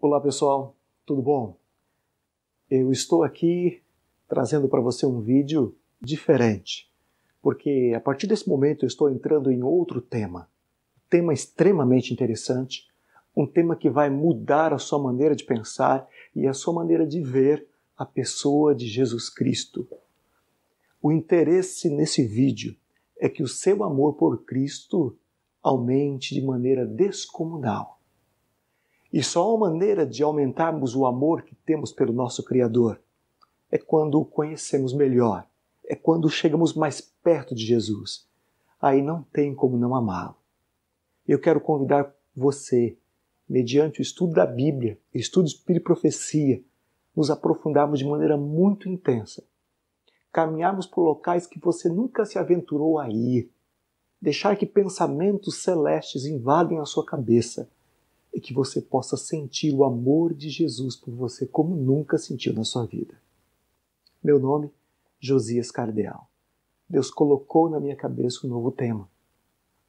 Olá pessoal, tudo bom? Eu estou aqui trazendo para você um vídeo diferente, porque a partir desse momento eu estou entrando em outro tema. Um tema extremamente interessante, um tema que vai mudar a sua maneira de pensar e a sua maneira de ver a pessoa de Jesus Cristo. O interesse nesse vídeo é que o seu amor por Cristo aumente de maneira descomunal. E só uma maneira de aumentarmos o amor que temos pelo nosso Criador é quando o conhecemos melhor, é quando chegamos mais perto de Jesus. Aí não tem como não amá-lo. Eu quero convidar você, mediante o estudo da Bíblia, estudo de Espírito e Profecia, nos aprofundarmos de maneira muito intensa. Caminharmos por locais que você nunca se aventurou a ir. Deixar que pensamentos celestes invadem a sua cabeça e que você possa sentir o amor de Jesus por você como nunca sentiu na sua vida. Meu nome, Josias Cardeal. Deus colocou na minha cabeça um novo tema.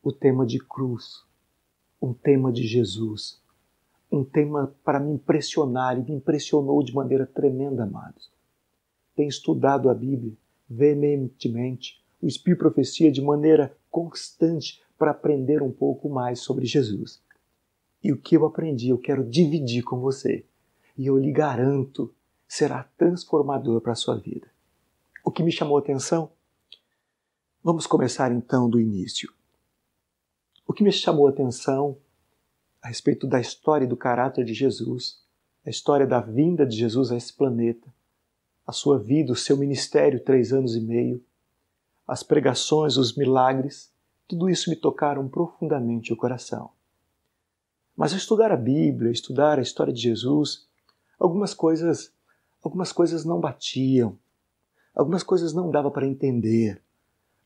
O tema de cruz. Um tema de Jesus. Um tema para me impressionar e me impressionou de maneira tremenda, amados. Tenho estudado a Bíblia veementemente, o Espírito e Profecia de maneira constante para aprender um pouco mais sobre Jesus. E o que eu aprendi, eu quero dividir com você. E eu lhe garanto, será transformador para a sua vida. O que me chamou a atenção? Vamos começar então do início. O que me chamou a atenção a respeito da história e do caráter de Jesus, a história da vinda de Jesus a esse planeta, a sua vida, o seu ministério, 3 anos e meio, as pregações, os milagres, tudo isso me tocaram profundamente o coração. Mas ao estudar a Bíblia, estudar a história de Jesus, algumas coisas não batiam, algumas coisas não dava para entender,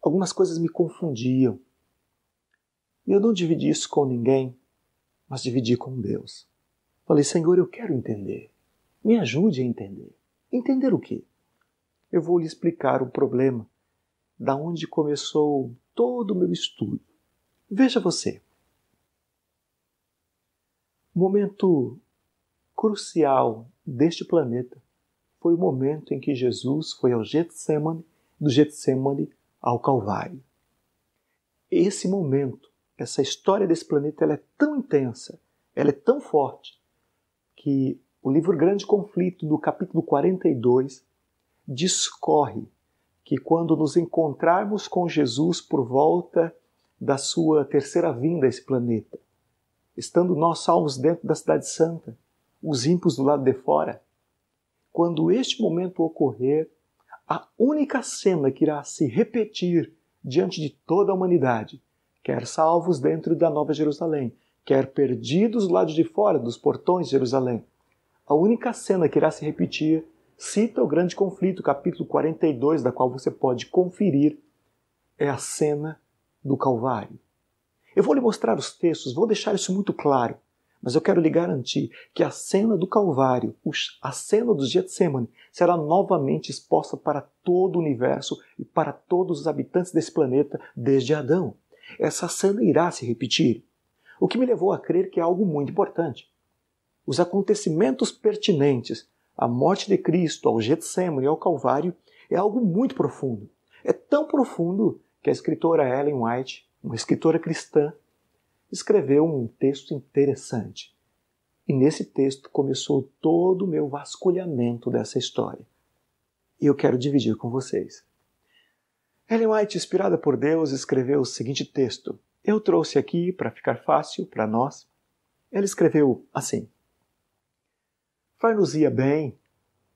algumas coisas me confundiam. E eu não dividi isso com ninguém, mas dividi com Deus. Falei, Senhor, eu quero entender. Me ajude a entender. Entender o quê? Eu vou lhe explicar o problema, da onde começou todo o meu estudo. Veja você. O momento crucial deste planeta foi o momento em que Jesus foi ao Getsemane, do Getsemane ao Calvário. Esse momento, essa história desse planeta, ela é tão intensa, ela é tão forte, que o livro Grande Conflito, do capítulo 42, discorre que quando nos encontrarmos com Jesus por volta da sua terceira vinda a esse planeta, estando nós salvos dentro da cidade santa, os ímpios do lado de fora, quando este momento ocorrer, a única cena que irá se repetir diante de toda a humanidade, quer salvos dentro da Nova Jerusalém, quer perdidos do lado de fora dos portões de Jerusalém, a única cena que irá se repetir, cita o Grande Conflito, capítulo 42, da qual você pode conferir, é a cena do Calvário. Eu vou lhe mostrar os textos, vou deixar isso muito claro, mas eu quero lhe garantir que a cena do Calvário, a cena do Getsemane, será novamente exposta para todo o universo e para todos os habitantes desse planeta desde Adão. Essa cena irá se repetir, o que me levou a crer que é algo muito importante. Os acontecimentos pertinentes à morte de Cristo, ao Getsemane e ao Calvário é algo muito profundo. É tão profundo que a escritora Ellen White, uma escritora cristã, escreveu um texto interessante. E nesse texto começou todo o meu vasculhamento dessa história. E eu quero dividir com vocês. Ellen White, inspirada por Deus, escreveu o seguinte texto. Eu trouxe aqui para ficar fácil para nós. Ela escreveu assim. Far-nos-ia bem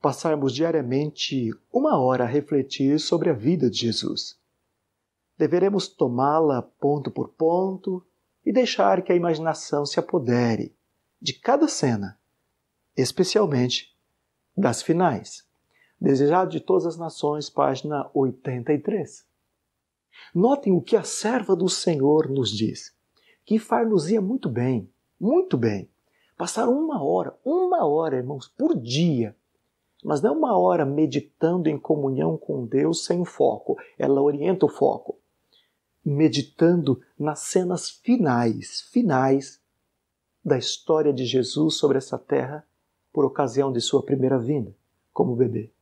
passarmos diariamente 1 hora a refletir sobre a vida de Jesus. Deveremos tomá-la ponto por ponto e deixar que a imaginação se apodere de cada cena, especialmente das finais. Desejado de todas as nações, página 83. Notem o que a serva do Senhor nos diz, que far-nos-ia muito bem, passar 1 hora, irmãos, por dia, mas não 1 hora meditando em comunhão com Deus sem foco, ela orienta o foco. Meditando nas cenas finais da história de Jesus sobre essa terra por ocasião de sua primeira vinda, como bebê,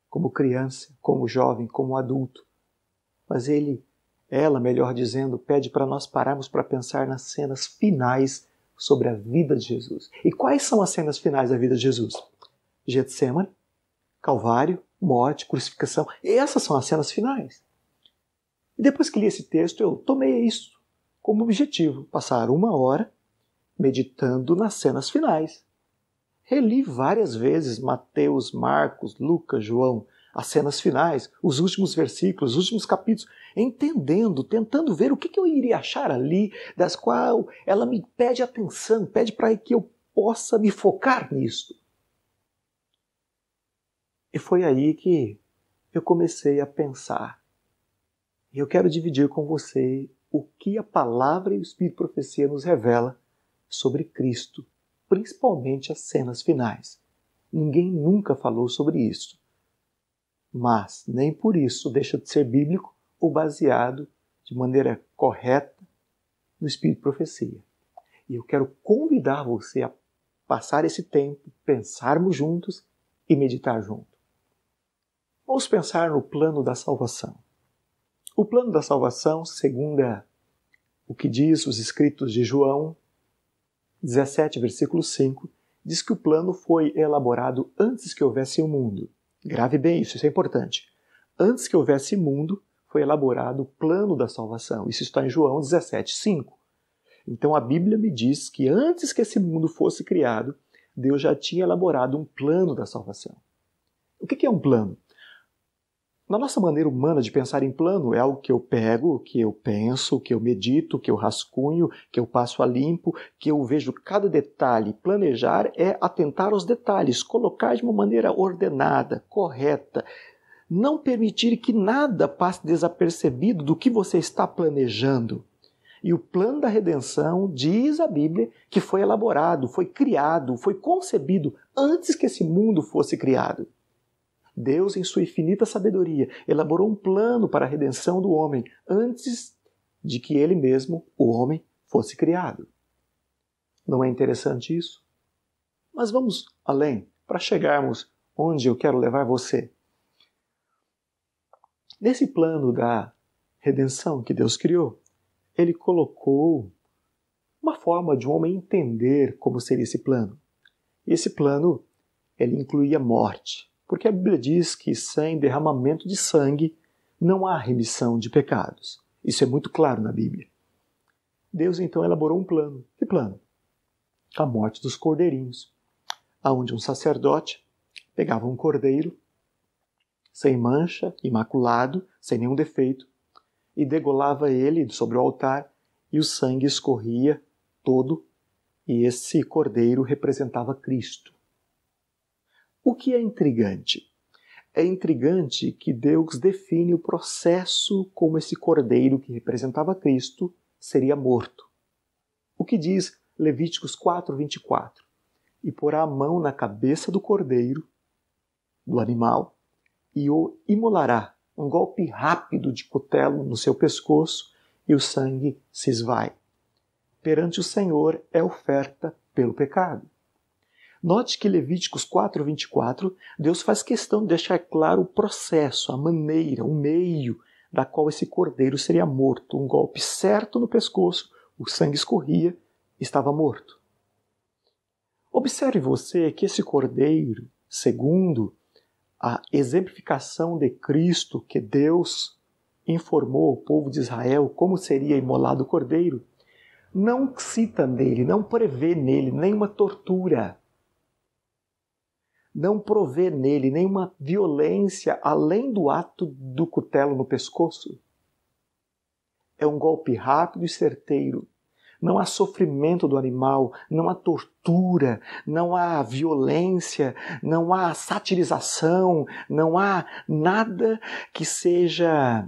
como criança, como jovem, como adulto. Mas ela, melhor dizendo, pede para nós pararmos para pensar nas cenas finais sobre a vida de Jesus. E quais são as cenas finais da vida de Jesus? Getsemane, Calvário, morte, crucificação. E essas são as cenas finais. E depois que li esse texto, eu tomei isso como objetivo, passar 1 hora meditando nas cenas finais. Reli várias vezes Mateus, Marcos, Lucas, João, as cenas finais, os últimos versículos, os últimos capítulos, entendendo, tentando ver o que eu iria achar ali, das quais ela me pede atenção, pede para que eu possa me focar nisso. E foi aí que eu comecei a pensar. E eu quero dividir com você o que a palavra e o Espírito de Profecia nos revela sobre Cristo, principalmente as cenas finais. Ninguém nunca falou sobre isso. Mas nem por isso deixa de ser bíblico ou baseado de maneira correta no Espírito de Profecia. E eu quero convidar você a passar esse tempo, pensarmos juntos e meditar junto. Vamos pensar no plano da salvação. O plano da salvação, segundo o que diz os escritos de João 17, versículo 5, diz que o plano foi elaborado antes que houvesse o mundo. Grave bem isso é importante. Antes que houvesse mundo, foi elaborado o plano da salvação. Isso está em João 17, 5. Então a Bíblia me diz que antes que esse mundo fosse criado, Deus já tinha elaborado um plano da salvação. O que é um plano? Na nossa maneira humana de pensar em plano, é algo que eu pego, que eu penso, que eu medito, que eu rascunho, que eu passo a limpo, que eu vejo cada detalhe. Planejar é atentar aos detalhes, colocar de uma maneira ordenada, correta. Não permitir que nada passe desapercebido do que você está planejando. E o plano da redenção, diz a Bíblia, que foi elaborado, foi criado, foi concebido antes que esse mundo fosse criado. Deus, em sua infinita sabedoria, elaborou um plano para a redenção do homem antes de que ele mesmo, o homem, fosse criado. Não é interessante isso? Mas vamos além, para chegarmos onde eu quero levar você. Nesse plano da redenção que Deus criou, Ele colocou uma forma de um homem entender como seria esse plano. E esse plano, ele incluía morte. Porque a Bíblia diz que sem derramamento de sangue não há remissão de pecados. Isso é muito claro na Bíblia. Deus então elaborou um plano. Que plano? A morte dos cordeirinhos, onde um sacerdote pegava um cordeiro, sem mancha, imaculado, sem nenhum defeito, e degolava ele sobre o altar, e o sangue escorria todo, e esse cordeiro representava Cristo. O que é intrigante? É intrigante que Deus define o processo como esse cordeiro que representava Cristo seria morto. O que diz Levíticos 4, 24? E porá a mão na cabeça do cordeiro, do animal, e o imolará, um golpe rápido de cutelo no seu pescoço, e o sangue se esvai. Perante o Senhor é oferta pelo pecado. Note que Levíticos 4, 24, Deus faz questão de deixar claro o processo, a maneira, o meio da qual esse cordeiro seria morto. Um golpe certo no pescoço, o sangue escorria, estava morto. Observe você que esse cordeiro, segundo a exemplificação de Cristo que Deus informou ao povo de Israel como seria imolado o cordeiro, não cita nele, não prevê nele nenhuma tortura. Não provê nele nenhuma violência além do ato do cutelo no pescoço. É um golpe rápido e certeiro. Não há sofrimento do animal, não há tortura, não há violência, não há satirização, não há nada que seja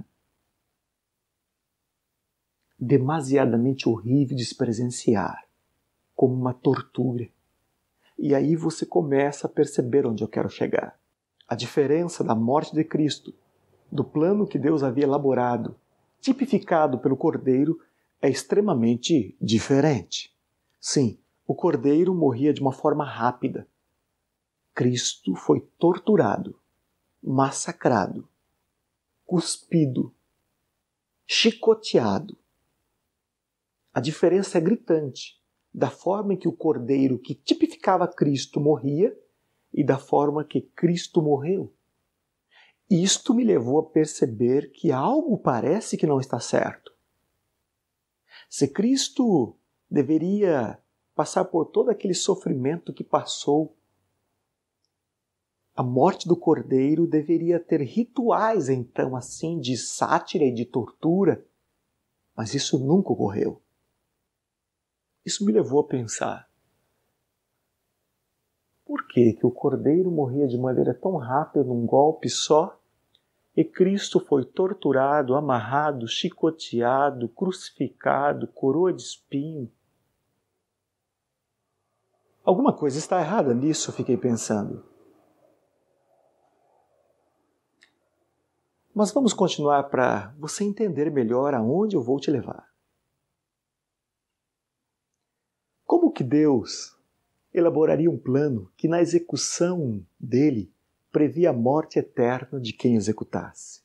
demasiadamente horrível de se presenciar, como uma tortura. E aí você começa a perceber onde eu quero chegar. A diferença da morte de Cristo, do plano que Deus havia elaborado, tipificado pelo Cordeiro, é extremamente diferente. Sim, o cordeiro morria de uma forma rápida. Cristo foi torturado, massacrado, cuspido, chicoteado. A diferença é gritante da forma em que o cordeiro que tipificava Cristo morria e da forma que Cristo morreu. Isto me levou a perceber que algo parece que não está certo. Se Cristo deveria passar por todo aquele sofrimento que passou, a morte do cordeiro deveria ter rituais, então, assim, de sátira e de tortura, mas isso nunca ocorreu. Isso me levou a pensar, por que o cordeiro morria de maneira tão rápida num golpe só e Cristo foi torturado, amarrado, chicoteado, crucificado, coroa de espinho? Alguma coisa está errada nisso, eu fiquei pensando. Mas vamos continuar para você entender melhor aonde eu vou te levar. Como que Deus elaboraria um plano que na execução dele previa a morte eterna de quem executasse?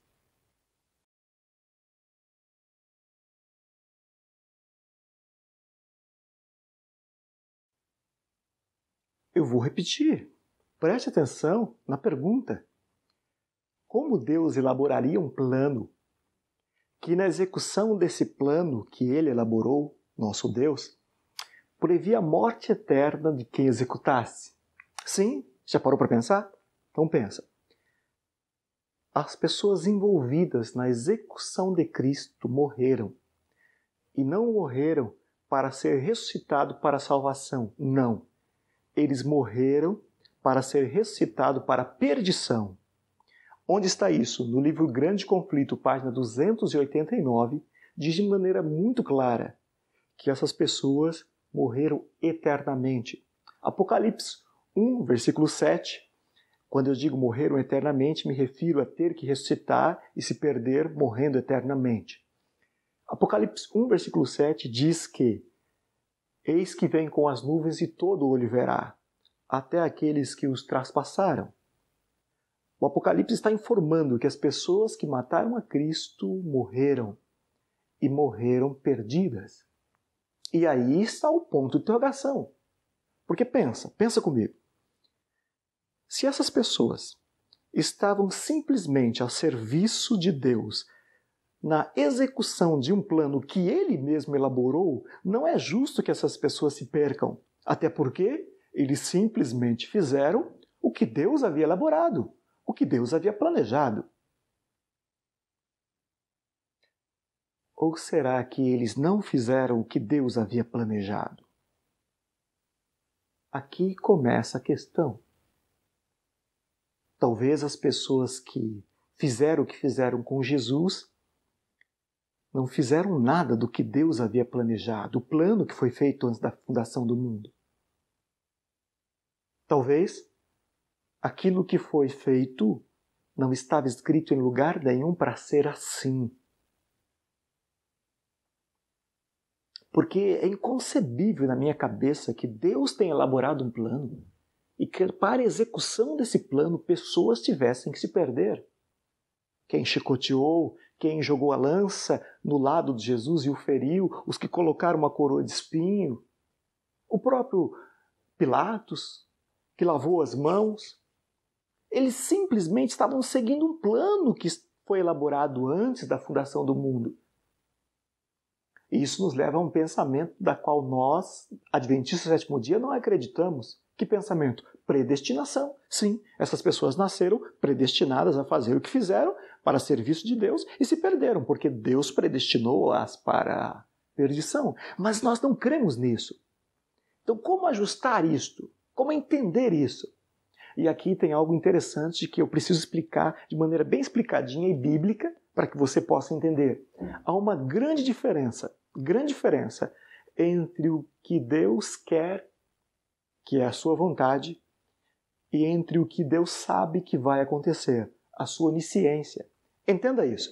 Eu vou repetir. Preste atenção na pergunta. Como Deus elaboraria um plano que na execução desse plano que ele elaborou, nosso Deus, previa a morte eterna de quem executasse? Sim, já parou para pensar? Então pensa. As pessoas envolvidas na execução de Cristo morreram. E não morreram para ser ressuscitado para a salvação. Não. Eles morreram para ser ressuscitado para a perdição. Onde está isso? No livro Grande Conflito, página 289, diz de maneira muito clara que essas pessoas morreram eternamente. Apocalipse 1, versículo 7. Quando eu digo morreram eternamente, me refiro a ter que ressuscitar e se perder morrendo eternamente. Apocalipse 1, versículo 7 diz que eis que vem com as nuvens e todo olho verá, até aqueles que os traspassaram. O Apocalipse está informando que as pessoas que mataram a Cristo morreram e morreram perdidas. E aí está o ponto de interrogação. Porque pensa comigo. Se essas pessoas estavam simplesmente ao serviço de Deus na execução de um plano que ele mesmo elaborou, não é justo que essas pessoas se percam. Até porque eles simplesmente fizeram o que Deus havia elaborado, o que Deus havia planejado. Ou será que eles não fizeram o que Deus havia planejado? Aqui começa a questão. Talvez as pessoas que fizeram o que fizeram com Jesus não fizeram nada do que Deus havia planejado, o plano que foi feito antes da fundação do mundo. Talvez aquilo que foi feito não estava escrito em lugar nenhum para ser assim. Porque é inconcebível na minha cabeça que Deus tenha elaborado um plano e que para a execução desse plano pessoas tivessem que se perder. Quem chicoteou, quem jogou a lança no lado de Jesus e o feriu, os que colocaram uma coroa de espinho, o próprio Pilatos, que lavou as mãos. Eles simplesmente estavam seguindo um plano que foi elaborado antes da fundação do mundo. E isso nos leva a um pensamento da qual nós, adventistas do sétimo dia, não acreditamos. Que pensamento? Predestinação. Sim, essas pessoas nasceram predestinadas a fazer o que fizeram para serviço de Deus e se perderam, porque Deus predestinou-as para a perdição. Mas nós não cremos nisso. Então, como ajustar isto? Como entender isso? E aqui tem algo interessante que eu preciso explicar de maneira bem explicadinha e bíblica para que você possa entender. Há uma grande diferença entre o que Deus quer, que é a sua vontade, e entre o que Deus sabe que vai acontecer, a sua onisciência. Entenda isso.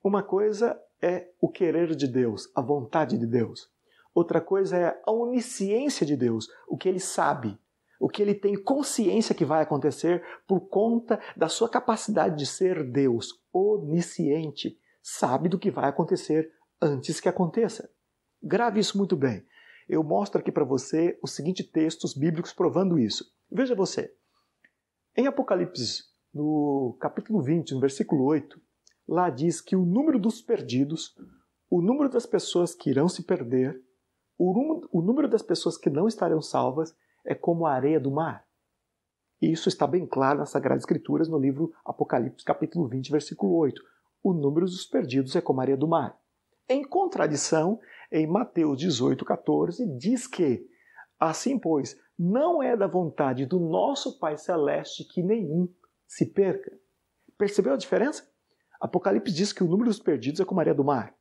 Uma coisa é o querer de Deus, a vontade de Deus. outra coisa é a onisciência de Deus, o que Ele sabe, o que Ele tem consciência que vai acontecer por conta da sua capacidade de ser Deus, onisciente, sabe do que vai acontecer antes que aconteça. Grave isso muito bem. Eu mostro aqui para você os seguintes textos bíblicos provando isso. Veja você. Em Apocalipse, no capítulo 20, no versículo 8, lá diz que o número dos perdidos, o número das pessoas que irão se perder, o número das pessoas que não estarão salvas é como a areia do mar. E isso está bem claro nas Sagradas Escrituras, no livro Apocalipse, capítulo 20, versículo 8. O número dos perdidos é como a areia do mar. Em contradição, em Mateus 18, 14, diz que, assim pois, não é da vontade do nosso Pai Celeste que nenhum se perca. Percebeu a diferença? Apocalipse diz que o número dos perdidos é como a areia do mar.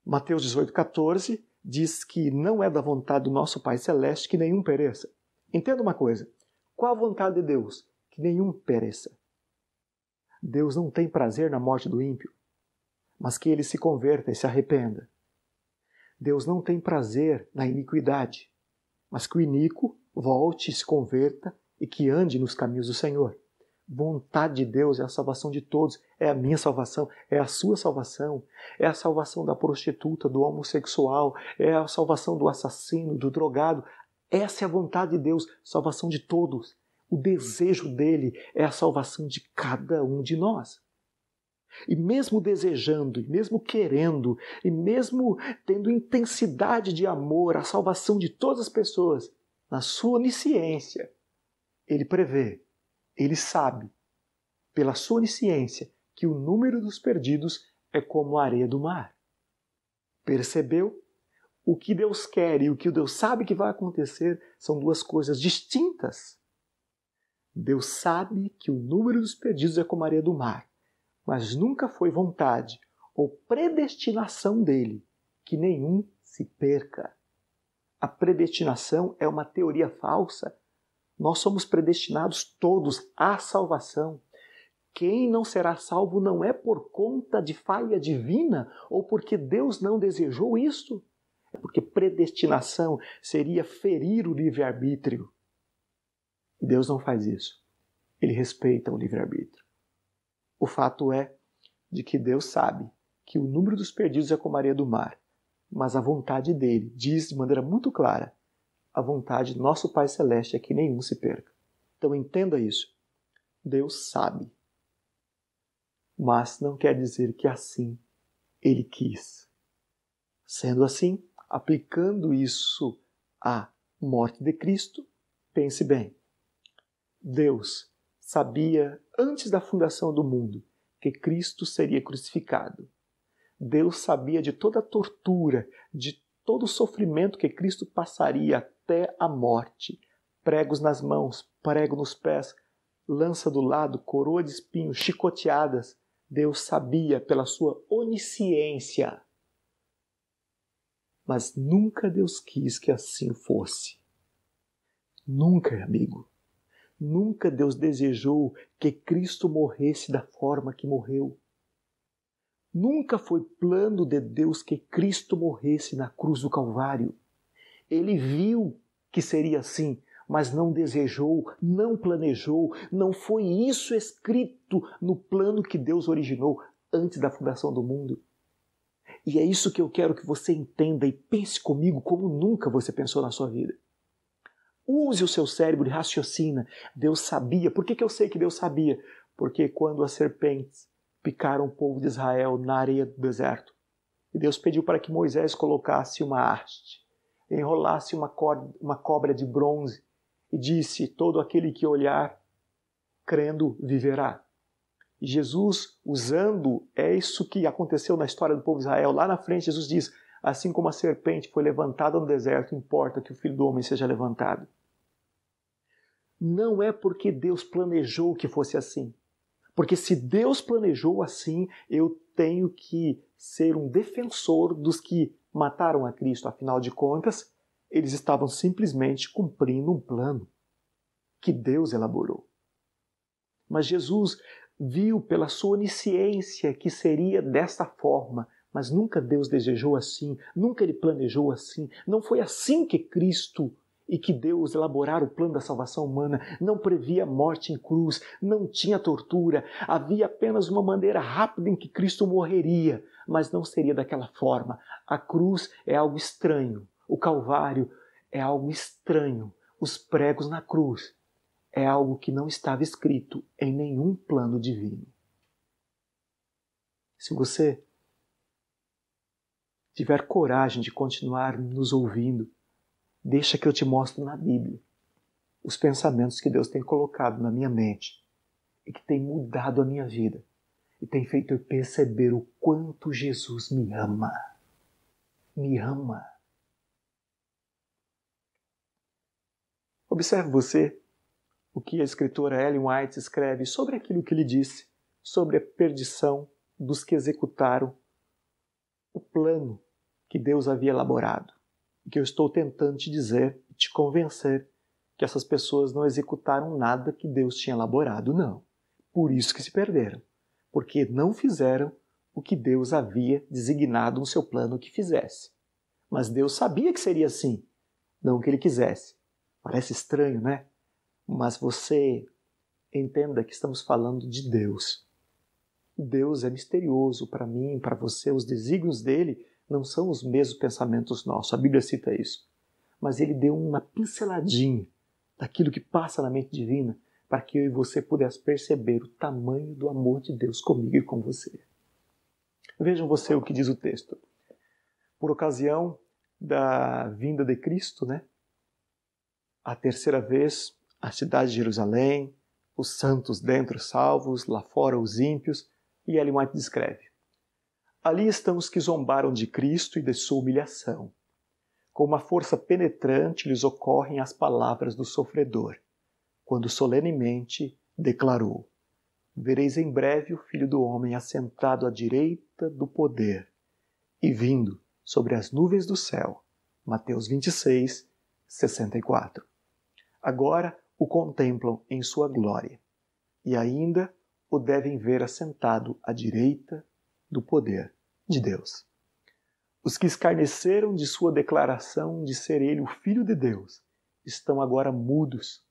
Mateus 18, 14 diz que não é da vontade do nosso Pai Celeste que nenhum pereça. Entenda uma coisa. Qual a vontade de Deus? Que nenhum pereça. Deus não tem prazer na morte do ímpio, mas que ele se converta e se arrependa. Deus não tem prazer na iniquidade, mas que o iníquo volte e se converta e que ande nos caminhos do Senhor. Vontade de Deus é a salvação de todos, é a minha salvação, é a sua salvação, é a salvação da prostituta, do homossexual, é a salvação do assassino, do drogado. Essa é a vontade de Deus, salvação de todos. O desejo dele é a salvação de cada um de nós. E mesmo desejando, e mesmo querendo, e mesmo tendo intensidade de amor, a salvação de todas as pessoas, na sua onisciência, ele prevê, ele sabe, pela sua onisciência, que o número dos perdidos é como a areia do mar. Percebeu? O que Deus quer e o que Deus sabe que vai acontecer são duas coisas distintas. Deus sabe que o número dos perdidos é como a areia do mar, mas nunca foi vontade ou predestinação dele que nenhum se perca. A predestinação é uma teoria falsa. Nós somos predestinados todos à salvação. Quem não será salvo não é por conta de falha divina ou porque Deus não desejou isso. É porque predestinação seria ferir o livre-arbítrio. E Deus não faz isso. Ele respeita o livre-arbítrio. O fato é de que Deus sabe que o número dos perdidos é como a areia do mar, mas a vontade dele diz de maneira muito clara, a vontade do nosso Pai Celeste é que nenhum se perca. Então entenda isso. Deus sabe, mas não quer dizer que assim ele quis. Sendo assim, aplicando isso à morte de Cristo, pense bem. Deus sabia antes da fundação do mundo que Cristo seria crucificado. Deus sabia de toda a tortura, de todo o sofrimento que Cristo passaria até a morte. Pregos nas mãos, prego nos pés, lança do lado, coroa de espinhos, chicoteadas. Deus sabia pela sua onisciência. Mas nunca Deus quis que assim fosse. Nunca, amigo. Nunca Deus desejou que Cristo morresse da forma que morreu. Nunca foi plano de Deus que Cristo morresse na cruz do Calvário. Ele viu que seria assim, mas não desejou, não planejou, não foi isso escrito no plano que Deus originou antes da fundação do mundo. E é isso que eu quero que você entenda e pense comigo como nunca você pensou na sua vida. Use o seu cérebro e raciocina. Deus sabia. Por que eu sei que Deus sabia? Porque quando as serpentes picaram o povo de Israel na areia do deserto, e Deus pediu para que Moisés colocasse uma haste, enrolasse uma cobra de bronze e disse, todo aquele que olhar, crendo, viverá. E Jesus, usando, é isso que aconteceu na história do povo de Israel. Lá na frente, Jesus diz, assim como a serpente foi levantada no deserto, importa que o Filho do Homem seja levantado. Não é porque Deus planejou que fosse assim. Porque se Deus planejou assim, eu tenho que ser um defensor dos que mataram a Cristo. Afinal de contas, eles estavam simplesmente cumprindo um plano que Deus elaborou. Mas Jesus viu pela sua onisciência que seria desta forma, Mas nunca Deus desejou assim, nunca Ele planejou assim. Não foi assim que Cristo e que Deus elaboraram o plano da salvação humana. Não previa morte em cruz, não tinha tortura. Havia apenas uma maneira rápida em que Cristo morreria, mas não seria daquela forma. A cruz é algo estranho, o Calvário é algo estranho. Os pregos na cruz é algo que não estava escrito em nenhum plano divino. Se você tiver coragem de continuar nos ouvindo, deixa que eu te mostre na Bíblia os pensamentos que Deus tem colocado na minha mente e que tem mudado a minha vida e tem feito eu perceber o quanto Jesus me ama. Me ama. Observe você o que a escritora Ellen White escreve sobre aquilo que ele disse, sobre a perdição dos que executaram o plano que Deus havia elaborado. E que eu estou tentando te dizer, te convencer, que essas pessoas não executaram nada que Deus tinha elaborado, não. Por isso que se perderam. Porque não fizeram o que Deus havia designado no seu plano que fizesse. Mas Deus sabia que seria assim, não que Ele quisesse. Parece estranho, né? Mas você entenda que estamos falando de Deus. Deus é misterioso para mim, para você. Os desígnios dele não são os mesmos pensamentos nossos. A Bíblia cita isso. Mas ele deu uma pinceladinha daquilo que passa na mente divina para que eu e você pudéssemos perceber o tamanho do amor de Deus comigo e com você. Vejam você o que diz o texto. Por ocasião da vinda de Cristo, né? A terceira vez, a cidade de Jerusalém, os santos dentro salvos, lá fora os ímpios, e Ellen White descreve. Ali estão os que zombaram de Cristo e de sua humilhação. Com uma força penetrante lhes ocorrem as palavras do sofredor, quando solenemente declarou: vereis em breve o Filho do Homem assentado à direita do poder e vindo sobre as nuvens do céu. Mateus 26, 64. Agora o contemplam em sua glória e ainda o devem ver assentado à direita do poder de Deus. Os que escarneceram de sua declaração de ser ele o Filho de Deus estão agora mudos.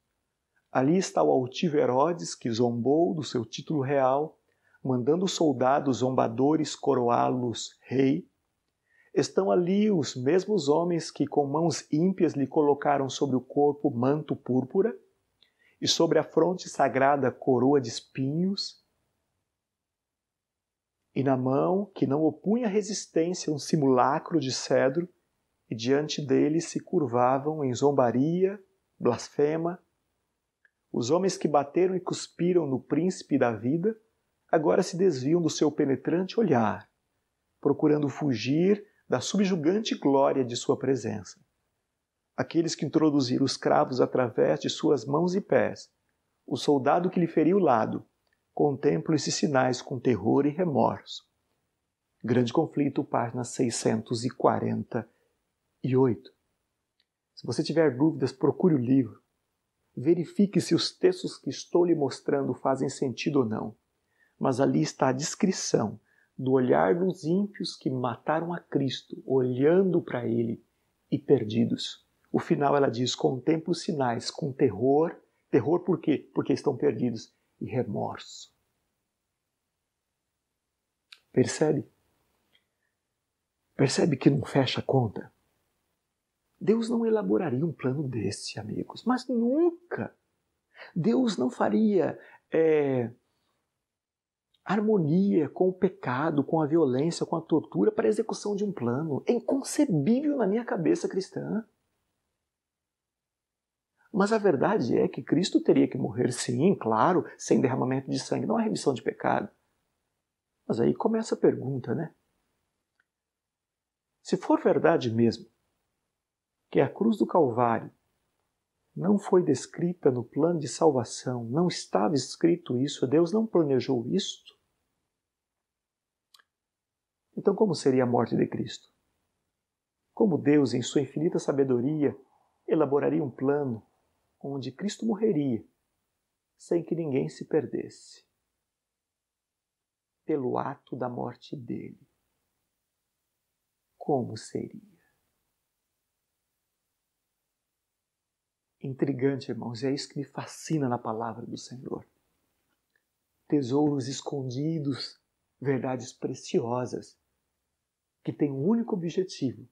Ali está o altivo Herodes, que zombou do seu título real, mandando soldados zombadores coroá-los rei. Estão ali os mesmos homens que com mãos ímpias lhe colocaram sobre o corpo manto púrpura e sobre a fronte sagrada coroa de espinhos, e na mão, que não opunha resistência, um simulacro de cedro, e diante dele se curvavam em zombaria, blasfema. Os homens que bateram e cuspiram no príncipe da vida, agora se desviam do seu penetrante olhar, procurando fugir da subjugante glória de sua presença. Aqueles que introduziram os cravos através de suas mãos e pés, o soldado que lhe feriu o lado, contemplam esses sinais com terror e remorso. Grande Conflito, página 648. Se você tiver dúvidas, procure o livro. Verifique se os textos que estou lhe mostrando fazem sentido ou não. Mas ali está a descrição do olhar dos ímpios que mataram a Cristo, olhando para ele e perdidos. O final ela diz, contempla os sinais com terror. Terror por quê? Porque estão perdidos. E remorso. Percebe? Percebe que não fecha a conta? Deus não elaboraria um plano desse, amigos. Mas nunca. Deus não faria harmonia com o pecado, com a violência, com a tortura para a execução de um plano. É inconcebível na minha cabeça cristã. Mas a verdade é que Cristo teria que morrer, sim, claro, sem derramamento de sangue, não há remissão de pecado. Mas aí começa a pergunta, né? Se for verdade mesmo que a cruz do Calvário não foi descrita no plano de salvação, não estava escrito isso, Deus não planejou isto, então como seria a morte de Cristo? Como Deus, em sua infinita sabedoria, elaboraria um plano onde Cristo morreria sem que ninguém se perdesse, pelo ato da morte dele. como seria? Intrigante, irmãos, é isso que me fascina na palavra do Senhor. Tesouros escondidos, verdades preciosas, que têm um único objetivo: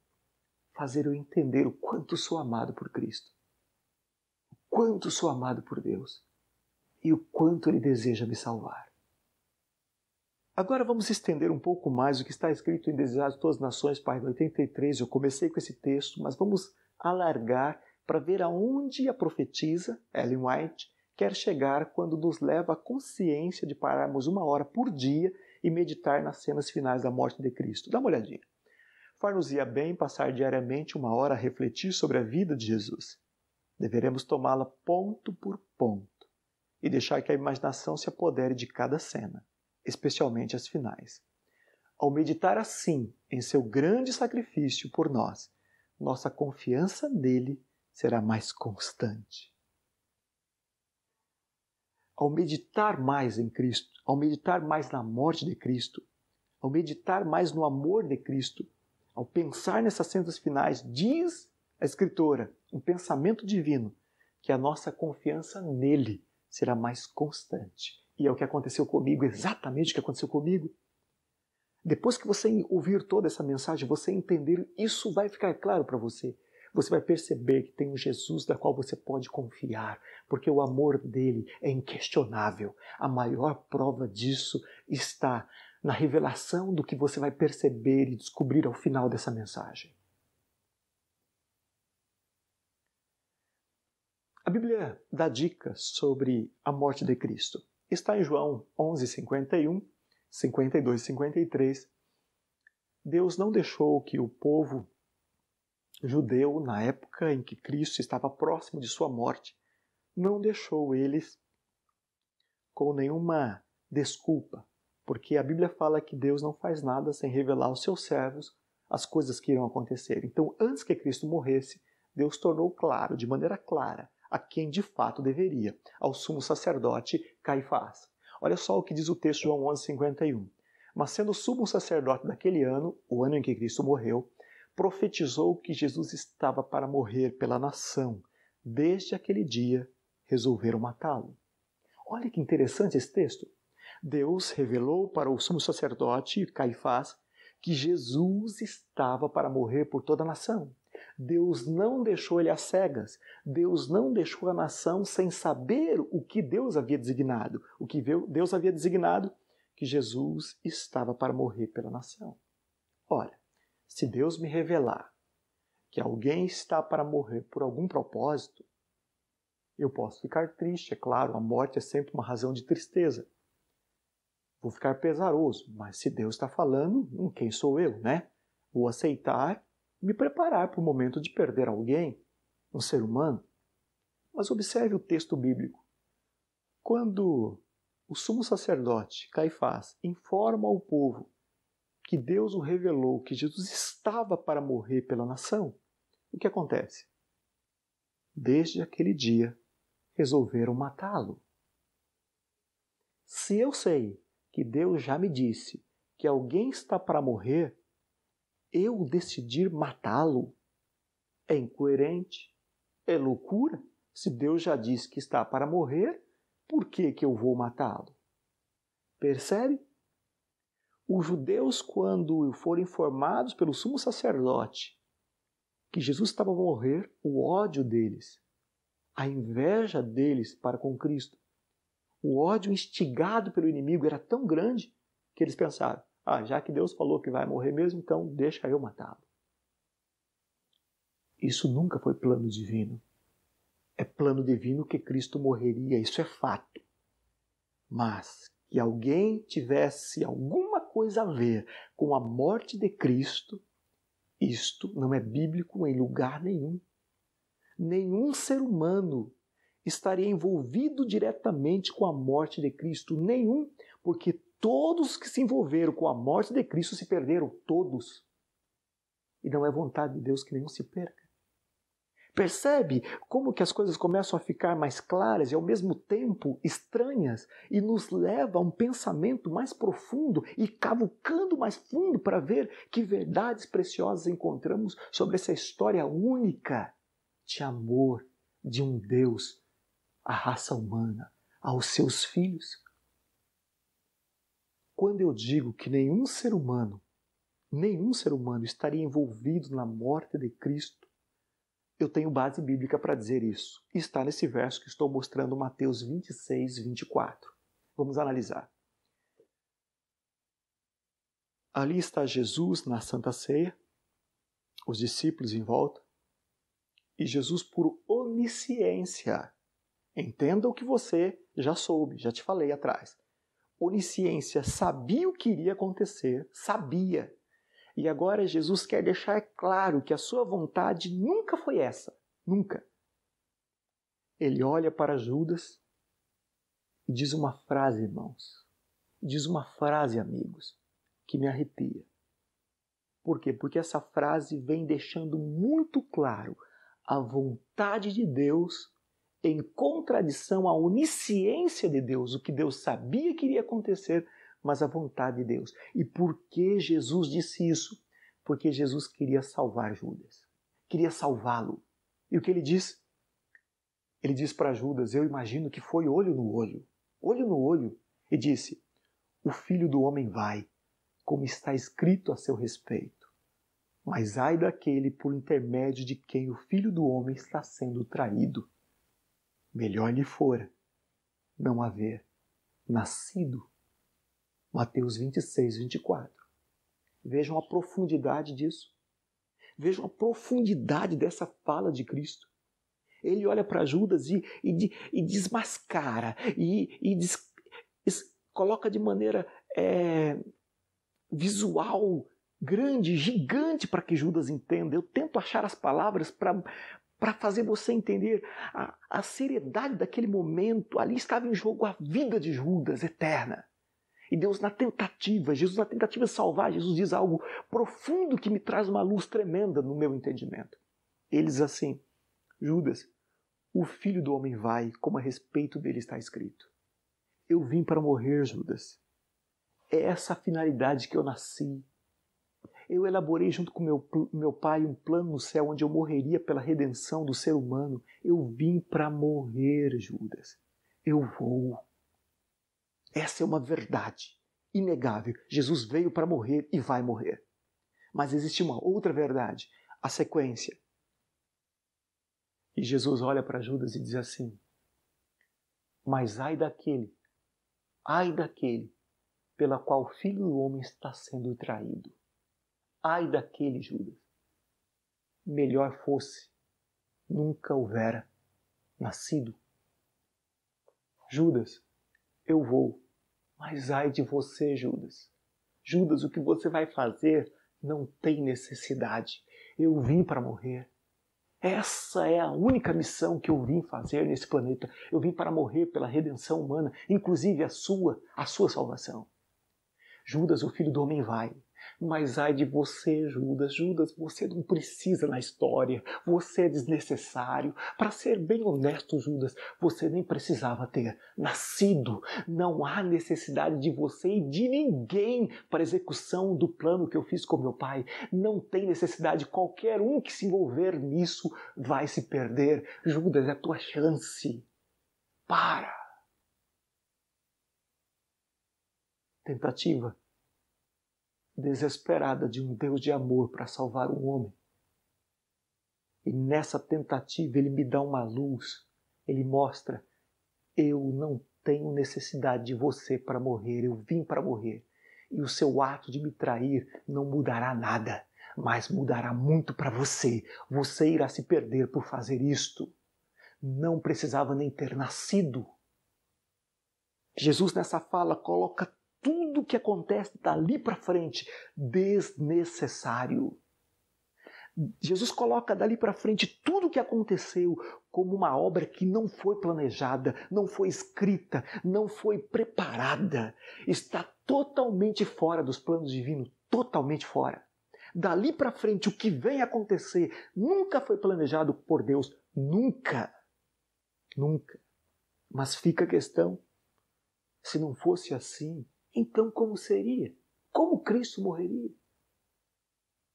fazer eu entender o quanto sou amado por Cristo, o quanto sou amado por Deus e o quanto Ele deseja me salvar. Agora vamos estender um pouco mais o que está escrito em Desejados de Todas as Nações, página 83. Eu comecei com esse texto, mas vamos alargar para ver aonde a profetisa, Ellen White, quer chegar quando nos leva à consciência de pararmos 1 hora por dia e meditar nas cenas finais da morte de Cristo. Dá uma olhadinha. Far-nos-ia bem passar diariamente 1 hora a refletir sobre a vida de Jesus. Deveremos tomá-la ponto por ponto e deixar que a imaginação se apodere de cada cena, especialmente as finais. Ao meditar assim em seu grande sacrifício por nós, nossa confiança nele será mais constante. Ao meditar mais em Cristo, ao meditar mais na morte de Cristo, ao meditar mais no amor de Cristo, ao pensar nessas cenas finais, diz a Escritora, um pensamento divino, que a nossa confiança nele será mais constante. E é o que aconteceu comigo, exatamente o que aconteceu comigo. Depois que você ouvir toda essa mensagem, você entender, isso vai ficar claro para você. Você vai perceber que tem um Jesus da qual você pode confiar, porque o amor dele é inquestionável. A maior prova disso está na revelação do que você vai perceber e descobrir ao final dessa mensagem. A Bíblia dá dicas sobre a morte de Cristo. Está em João 11:51, 52 e 53. Deus não deixou que o povo judeu, na época em que Cristo estava próximo de sua morte, não deixou eles com nenhuma desculpa, porque a Bíblia fala que Deus não faz nada sem revelar aos seus servos as coisas que irão acontecer. Então, antes que Cristo morresse, Deus tornou claro, de maneira clara, a quem de fato deveria, ao sumo sacerdote Caifás. Olha só o que diz o texto de João 11:51. Mas sendo sumo sacerdote daquele ano, o ano em que Cristo morreu, profetizou que Jesus estava para morrer pela nação. Desde aquele dia, resolveram matá-lo. Olha que interessante esse texto. Deus revelou para o sumo sacerdote Caifás que Jesus estava para morrer por toda a nação. Deus não deixou ele às cegas. Deus não deixou a nação sem saber o que Deus havia designado. O que Deus havia designado? Que Jesus estava para morrer pela nação. Olha, se Deus me revelar que alguém está para morrer por algum propósito, eu posso ficar triste, é claro, a morte é sempre uma razão de tristeza. Vou ficar pesaroso, mas se Deus está falando, quem sou eu, né? Vou aceitar e me preparar para o momento de perder alguém, um ser humano. Mas observe o texto bíblico. Quando o sumo sacerdote Caifás informa ao povo que Deus o revelou, que Jesus estava para morrer pela nação, o que acontece? Desde aquele dia, resolveram matá-lo. Se eu sei que Deus já me disse que alguém está para morrer, eu decidir matá-lo é incoerente, é loucura. Se Deus já disse que está para morrer, por que eu vou matá-lo? Percebe? Os judeus, quando foram informados pelo sumo sacerdote que Jesus estava a morrer, o ódio deles, a inveja deles para com Cristo, o ódio instigado pelo inimigo era tão grande que eles pensaram, já que Deus falou que vai morrer mesmo, então deixa eu matá-lo. Isso nunca foi plano divino. É plano divino que Cristo morreria, isso é fato. Mas que alguém tivesse alguma coisa a ver com a morte de Cristo, isto não é bíblico em lugar nenhum. Nenhum ser humano estaria envolvido diretamente com a morte de Cristo, nenhum, porque todos que se envolveram com a morte de Cristo se perderam, todos. E não é vontade de Deus que nenhum se perca. Percebe como que as coisas começam a ficar mais claras e ao mesmo tempo estranhas e nos leva a um pensamento mais profundo e cavucando mais fundo para ver que verdades preciosas encontramos sobre essa história única de amor de um Deus à raça humana, aos seus filhos. Quando eu digo que nenhum ser humano estaria envolvido na morte de Cristo, eu tenho base bíblica para dizer isso. Está nesse verso que estou mostrando, Mateus 26, 24. Vamos analisar. Ali está Jesus na Santa Ceia, os discípulos em volta, e Jesus, por onisciência, entenda o que você já soube, já te falei atrás. Onisciência, sabia o que iria acontecer, sabia. E agora Jesus quer deixar claro que a sua vontade nunca foi essa. Nunca. Ele olha para Judas e diz uma frase, irmãos. Diz uma frase, amigos, que me arrepia. Por quê? Porque essa frase vem deixando muito claro a vontade de Deus em contradição à onisciência de Deus, o que Deus sabia que iria acontecer, mas a vontade de Deus. E por que Jesus disse isso? Porque Jesus queria salvar Judas. Queria salvá-lo. E o que ele diz? Ele diz para Judas, eu imagino que foi olho no olho, e disse, o Filho do Homem vai, como está escrito a seu respeito. Mas ai daquele por intermédio de quem o Filho do Homem está sendo traído. Melhor lhe fora não haver nascido. Mateus 26, 24. Vejam a profundidade disso. Vejam a profundidade dessa fala de Cristo. Ele olha para Judas e desmascara, coloca de maneira visual, grande, gigante, para que Judas entenda. Eu tento achar as palavras para fazer você entender a seriedade daquele momento. Ali estava em jogo a vida de Judas eterna. E Jesus na tentativa de salvar, Jesus diz algo profundo que me traz uma luz tremenda no meu entendimento. Ele diz assim, Judas, o Filho do Homem vai, como a respeito dele está escrito. Eu vim para morrer, Judas. É essa a finalidade que eu nasci. Eu elaborei junto com meu pai um plano no céu onde eu morreria pela redenção do ser humano. Eu vim para morrer, Judas. Eu vou. Essa é uma verdade inegável. Jesus veio para morrer e vai morrer. Mas existe uma outra verdade, a sequência. E Jesus olha para Judas e diz assim, mas ai daquele pela qual o Filho do Homem está sendo traído. Ai daquele, Judas. Melhor fosse nunca houvera nascido. Judas, eu vou, mas ai de você, Judas. Judas, o que você vai fazer não tem necessidade. Eu vim para morrer. Essa é a única missão que eu vim fazer nesse planeta. Eu vim para morrer pela redenção humana, inclusive a sua salvação. Judas, o Filho do Homem, vai. Mas ai de você, Judas. Judas, você não precisa na história. Você é desnecessário. Para ser bem honesto, Judas, você nem precisava ter nascido. Não há necessidade de você e de ninguém para a execução do plano que eu fiz com meu pai. Não tem necessidade. Qualquer um que se envolver nisso vai se perder. Judas, é a tua chance. Para. Tentativa desesperada de um Deus de amor para salvar um homem. E nessa tentativa ele me dá uma luz. Ele mostra, eu não tenho necessidade de você para morrer, eu vim para morrer. E o seu ato de me trair não mudará nada, mas mudará muito para você. Você irá se perder por fazer isto. Não precisava nem ter nascido. Jesus nessa fala coloca tudo que acontece dali para frente desnecessário. Jesus coloca dali para frente tudo o que aconteceu como uma obra que não foi planejada, não foi escrita, não foi preparada. Está totalmente fora dos planos divinos, totalmente fora. Dali para frente, o que vem acontecer nunca foi planejado por Deus. Nunca. Nunca. Mas fica a questão, se não fosse assim, então como seria? Como Cristo morreria?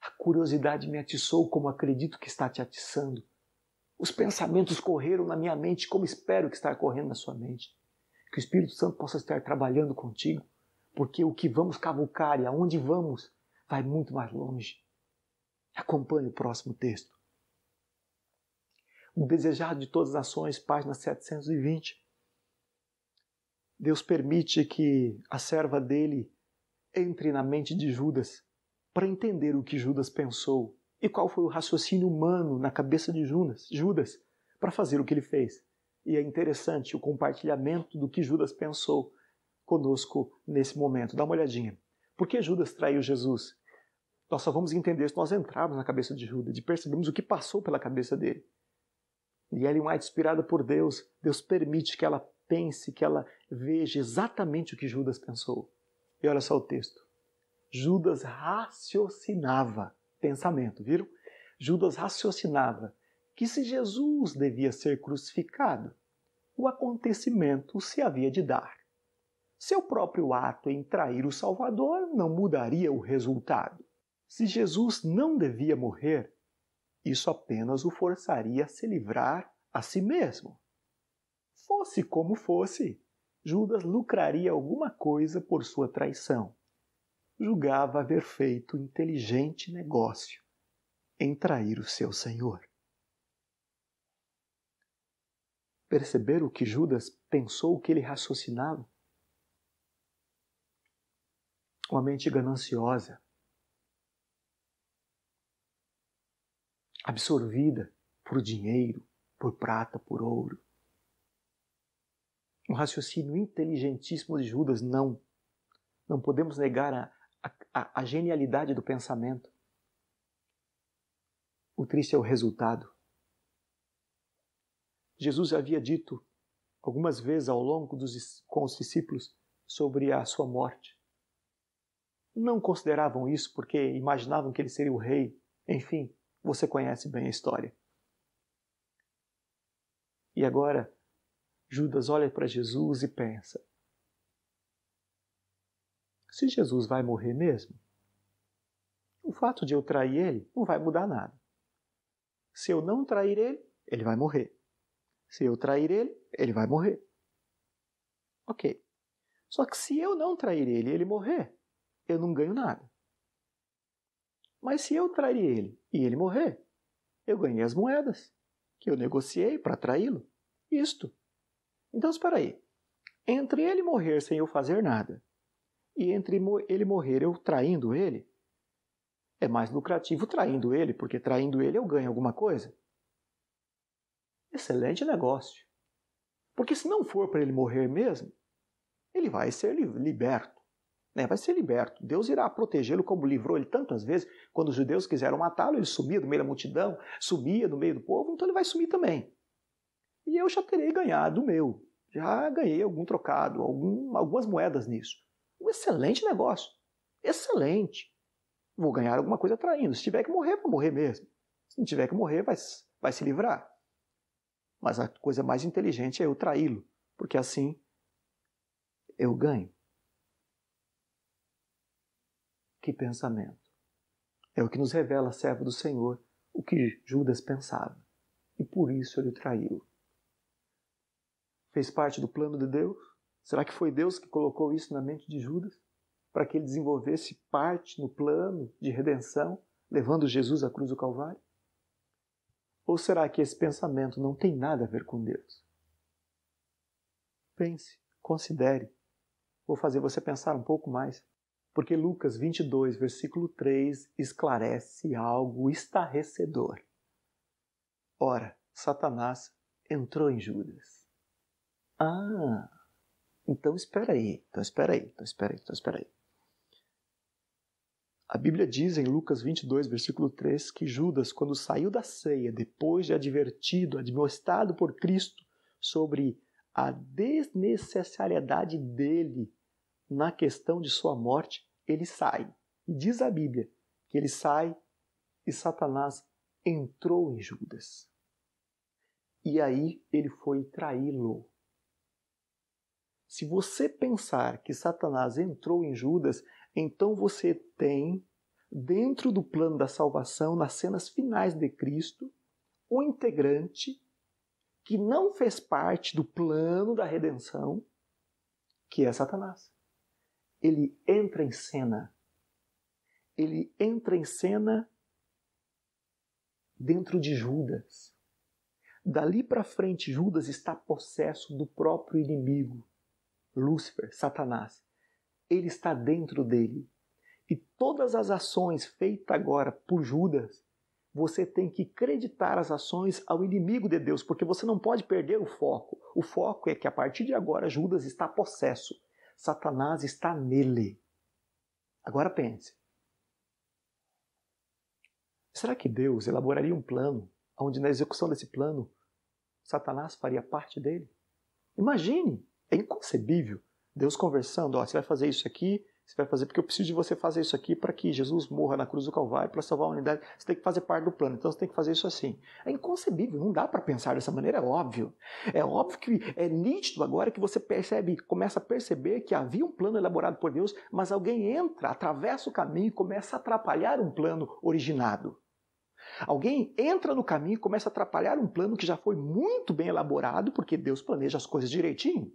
A curiosidade me atiçou como acredito que está te atiçando. Os pensamentos correram na minha mente como espero que está correndo na sua mente. Que o Espírito Santo possa estar trabalhando contigo, porque o que vamos cavucar e aonde vamos vai muito mais longe. Acompanhe o próximo texto. O desejado de todas as nações, página 720. Deus permite que a serva dele entre na mente de Judas para entender o que Judas pensou e qual foi o raciocínio humano na cabeça de Judas para fazer o que ele fez. E é interessante o compartilhamento do que Judas pensou conosco nesse momento. Dá uma olhadinha. Por que Judas traiu Jesus? Nós só vamos entender se nós entrarmos na cabeça de Judas, de percebermos o que passou pela cabeça dele. E Ellen White, inspirada por Deus, Deus permite que ela pense, que ela veja exatamente o que Judas pensou. E olha só o texto. Judas raciocinava, pensamento, viram? Judas raciocinava que se Jesus devia ser crucificado, o acontecimento se havia de dar. Seu próprio ato em trair o Salvador não mudaria o resultado. Se Jesus não devia morrer, isso apenas o forçaria a se livrar a si mesmo. Fosse como fosse, Judas lucraria alguma coisa por sua traição. Julgava haver feito inteligente negócio em trair o seu Senhor. Perceberam o que Judas pensou, o que ele raciocinava? Uma mente gananciosa, absorvida por dinheiro, por prata, por ouro. Um raciocínio inteligentíssimo de Judas, não. Não podemos negar a genialidade do pensamento. O triste é o resultado. Jesus já havia dito algumas vezes ao longo com os discípulos sobre a sua morte. Não consideravam isso porque imaginavam que ele seria o rei. Enfim, você conhece bem a história. E agora, Judas olha para Jesus e pensa: se Jesus vai morrer mesmo, o fato de eu trair ele não vai mudar nada. Se eu não trair ele, ele vai morrer. Se eu trair ele, ele vai morrer. Ok. Só que se eu não trair ele e ele morrer, eu não ganho nada. Mas se eu trair ele e ele morrer, eu ganhei as moedas que eu negociei para traí-lo. Isto. Então, espera aí. Entre ele morrer sem eu fazer nada e entre ele morrer eu traindo ele, é mais lucrativo traindo ele, porque traindo ele eu ganho alguma coisa. Excelente negócio. Porque se não for para ele morrer mesmo, ele vai ser liberto. Vai ser liberto. Deus irá protegê-lo como livrou ele tantas vezes. Quando os judeus quiseram matá-lo, ele sumia do meio da multidão, sumia do meio do povo, então ele vai sumir também. E eu já terei ganhado o meu. Já ganhei algum trocado, algumas moedas nisso. Um excelente negócio. Excelente. Vou ganhar alguma coisa traindo. Se tiver que morrer, vou morrer mesmo. Se não tiver que morrer, vai se livrar. Mas a coisa mais inteligente é eu traí-lo, porque assim eu ganho. Que pensamento! É o que nos revela, servo do Senhor, o que Judas pensava. E por isso ele o traiu. Fez parte do plano de Deus? Será que foi Deus que colocou isso na mente de Judas? Para que ele desenvolvesse parte no plano de redenção, levando Jesus à cruz do Calvário? Ou será que esse pensamento não tem nada a ver com Deus? Pense, considere. Vou fazer você pensar um pouco mais. Porque Lucas 22, versículo 3, esclarece algo estarrecedor. Ora, Satanás entrou em Judas. Então espera aí. A Bíblia diz em Lucas 22, versículo 3, que Judas, quando saiu da ceia, depois de admoestado por Cristo sobre a desnecessariedade dele na questão de sua morte, ele sai. E diz a Bíblia que ele sai e Satanás entrou em Judas. E aí ele foi traí-lo. Se você pensar que Satanás entrou em Judas, então você tem, dentro do plano da salvação, nas cenas finais de Cristo, um integrante que não fez parte do plano da redenção, que é Satanás. Ele entra em cena. Ele entra em cena dentro de Judas. Dali para frente, Judas está possesso do próprio inimigo, Lúcifer, Satanás. Ele está dentro dele. E todas as ações feitas agora por Judas, você tem que creditar as ações ao inimigo de Deus, porque você não pode perder o foco. O foco é que a partir de agora Judas está possesso. Satanás está nele. Agora pense. Será que Deus elaboraria um plano onde na execução desse plano Satanás faria parte dele? Imagine, é inconcebível. Deus conversando, você vai fazer isso aqui, você vai fazer porque eu preciso de você fazer isso aqui para que Jesus morra na cruz do Calvário para salvar a humanidade. Você tem que fazer parte do plano, então você tem que fazer isso assim. É inconcebível, não dá para pensar dessa maneira, é óbvio. É óbvio que é nítido agora que você percebe, começa a perceber que havia um plano elaborado por Deus, mas alguém entra, atravessa o caminho e começa a atrapalhar um plano originado. Alguém entra no caminho e começa a atrapalhar um plano que já foi muito bem elaborado, porque Deus planeja as coisas direitinho.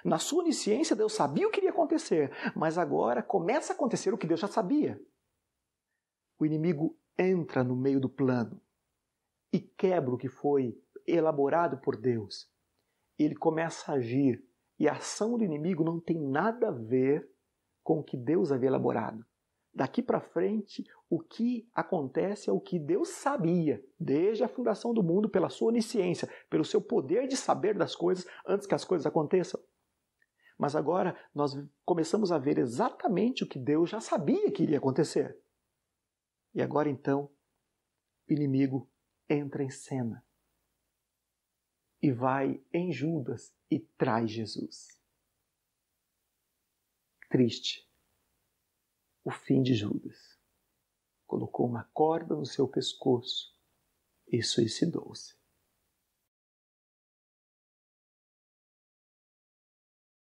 Na sua onisciência, Deus sabia o que iria acontecer, mas agora começa a acontecer o que Deus já sabia. O inimigo entra no meio do plano e quebra o que foi elaborado por Deus. Ele começa a agir e a ação do inimigo não tem nada a ver com o que Deus havia elaborado. Daqui para frente, o que acontece é o que Deus sabia, desde a fundação do mundo, pela sua onisciência, pelo seu poder de saber das coisas antes que as coisas aconteçam. Mas agora nós começamos a ver exatamente o que Deus já sabia que iria acontecer. E agora então, o inimigo entra em cena e vai em Judas e traz Jesus. Triste. O fim de Judas. Colocou uma corda no seu pescoço e suicidou-se.